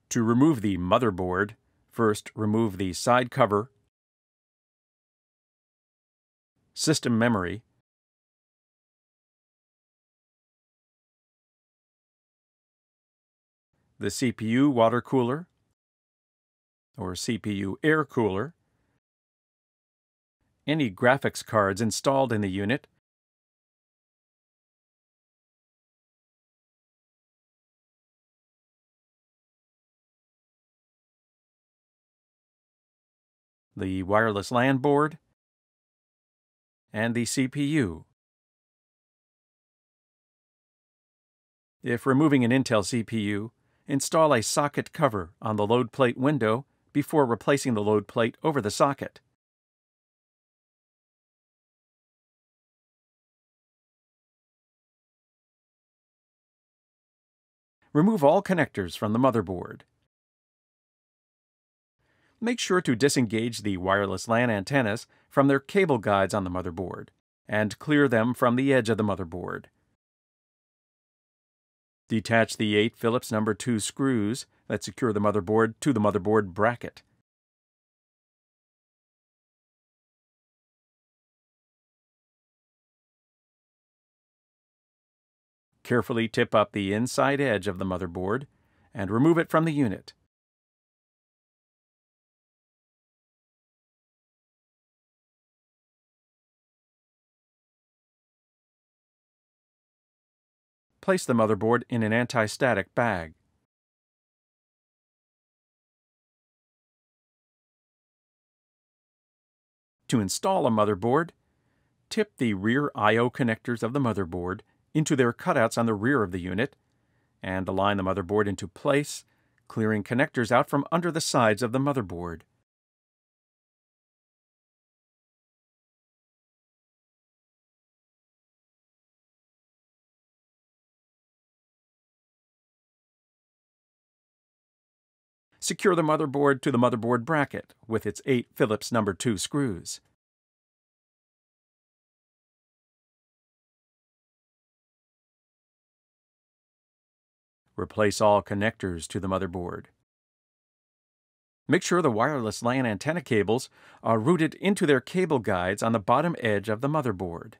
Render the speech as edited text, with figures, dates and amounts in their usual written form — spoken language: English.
To remove the motherboard, first remove the side cover, system memory, the CPU water cooler or CPU air cooler, any graphics cards installed in the unit, the wireless LAN board, and the CPU. If removing an Intel CPU, install a socket cover on the load plate window before replacing the load plate over the socket. Remove all connectors from the motherboard. Make sure to disengage the wireless LAN antennas from their cable guides on the motherboard and clear them from the edge of the motherboard. Detach the 8 Phillips number 2 screws that secure the motherboard to the motherboard bracket. Carefully tip up the inside edge of the motherboard and remove it from the unit. Place the motherboard in an anti-static bag. To install a motherboard, tip the rear I/O connectors of the motherboard into their cutouts on the rear of the unit and align the motherboard into place, clearing connectors out from under the sides of the motherboard. Secure the motherboard to the motherboard bracket with its 8 Phillips number 2 screws. Replace all connectors to the motherboard. Make sure the wireless LAN antenna cables are routed into their cable guides on the bottom edge of the motherboard.